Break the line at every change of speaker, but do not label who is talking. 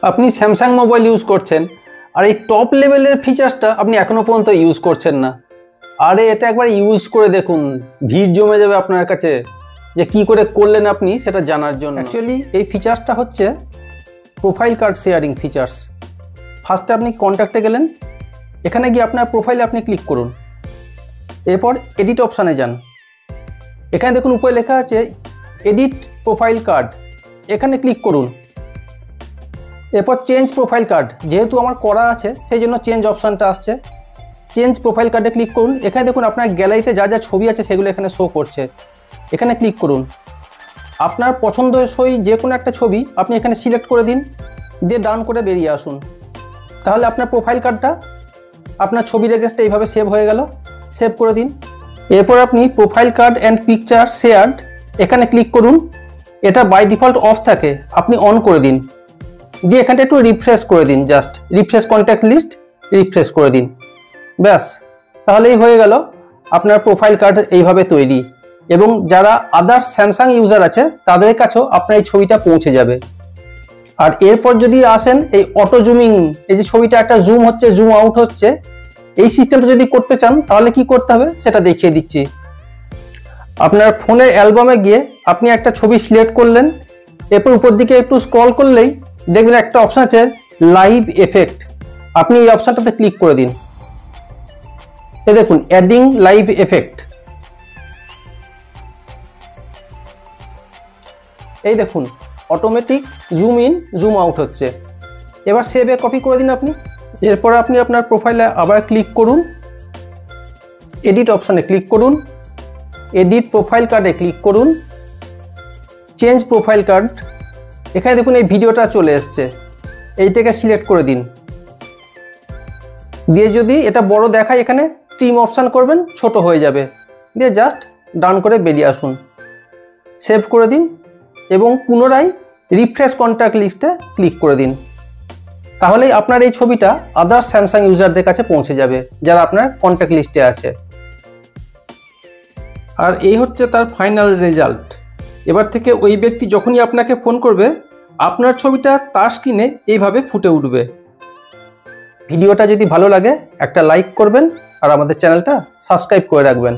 আপনি Samsung mobile use করছেন আর এই টপ লেভেলের ফিচার্সটা আপনি এখনো পর্যন্ত ইউজ করছেন না। আরে এটা একবার ইউজ করে দেখুন, ভিড় জমে যাবে আপনার কাছে যে কি করে করলেন আপনি সেটা জানার জন্য। অ্যাকচুয়ালি এই ফিচার্সটা হচ্ছে প্রোফাইল কার্ড শেয়ারিং ফিচার্স। ফার্স্টে আপনি কন্ট্যাক্টে গেলেন, এখানে গিয়ে আপনার প্রোফাইলে আপনি ক্লিক করুন, এরপর এডিট অপশানে যান। এখানে দেখুন উপরে লেখা আছে এডিট প্রোফাইল কার্ড, এখানে ক্লিক করুন। এরপর চেঞ্জ প্রোফাইল কার্ড, যেহেতু আমার করা আছে সেই জন্য চেঞ্জ অপশানটা আসছে। চেঞ্জ প্রোফাইল কার্ডে ক্লিক করুন। এখানে দেখুন আপনার গ্যালারিতে যা যা ছবি আছে সেগুলো এখানে শো করছে, এখানে ক্লিক করুন। আপনার পছন্দসই যে কোনো একটা ছবি আপনি এখানে সিলেক্ট করে দিন, দিয়ে ডান করে বেরিয়ে আসুন। তাহলে আপনার প্রোফাইল কার্ডটা আপনার ছবির এগেন্সটে এইভাবে সেভ হয়ে গেল। সেভ করে দিন। এরপর আপনি profile card and picture shared এখানে ক্লিক করুন। এটা বাই ডিফল্ট অফ থাকে, আপনি অন করে দিন, দিয়ে এখানটা একটু রিফ্রেশ করে দিন। Just refresh contact list refresh করে দিন, ব্যাস তাহলেই হয়ে গেল আপনার প্রোফাইল কার্ড এইভাবে তৈরি। এবং যারা আদার্স স্যামসাং ইউজার আছে তাদের কাছেও আপনার এই ছবিটা পৌঁছে যাবে। আর এরপর যদি আসেন এই অটো জুমিং, এই যে ছবিটা একটা জুম হচ্ছে জুম আউট হচ্ছে, এই সিস্টেমটা যদি করতে চান তাহলে কি করতে হবে সেটা দেখিয়ে দিচ্ছি। আপনার ফোনের অ্যালবামে গিয়ে আপনি একটা ছবি সিলেক্ট করলেন, এরপর উপর দিকে একটু স্ক্রল করলেই দেখবেন একটা অপশন আছে লাইভ এফেক্ট, আপনি এই অপশনটাতে ক্লিক করে দিন। এই দেখুন অ্যাডিং লাইভ এফেক্ট, এই দেখুন automatic zoom in zoom out হচ্ছে। এবার সেভে কপি করে দিন আপনি। এরপর আপনি আপনার প্রোফাইলে আবার ক্লিক করুন, এডিট অপশানে ক্লিক করুন, এডিট প্রোফাইল কার্ডে ক্লিক করুন, চেঞ্জ প্রোফাইল কার্ড, এখানে দেখুন এই ভিডিওটা চলে এসছে, এইটাকে সিলেক্ট করে দিন। দিয়ে যদি এটা বড় দেখায় এখানে ট্রিম অপশান করবেন, ছোট হয়ে যাবে, দিয়ে জাস্ট ডান করে বেরিয়ে আসুন। সেভ করে দিন এবং পুনরায় রিফ্রেশ কন্ট্যাক্ট লিস্টে ক্লিক করে দিন। তাহলেই আপনার এই ছবিটা আদার্স স্যামসাং ইউজারদের কাছে পৌঁছে যাবে যারা আপনার কন্ট্যাক্ট লিস্টে আছে। আর এই হচ্ছে তার ফাইনাল রেজাল্ট। এবার থেকে ওই ব্যক্তি যখনই আপনাকে ফোন করবে আপনার ছবিটা তার স্ক্রিনে এইভাবে ফুটে উঠবে। ভিডিওটা যদি ভালো লাগে একটা লাইক করবেন আর আমাদের চ্যানেলটা সাবস্ক্রাইব করে রাখবেন।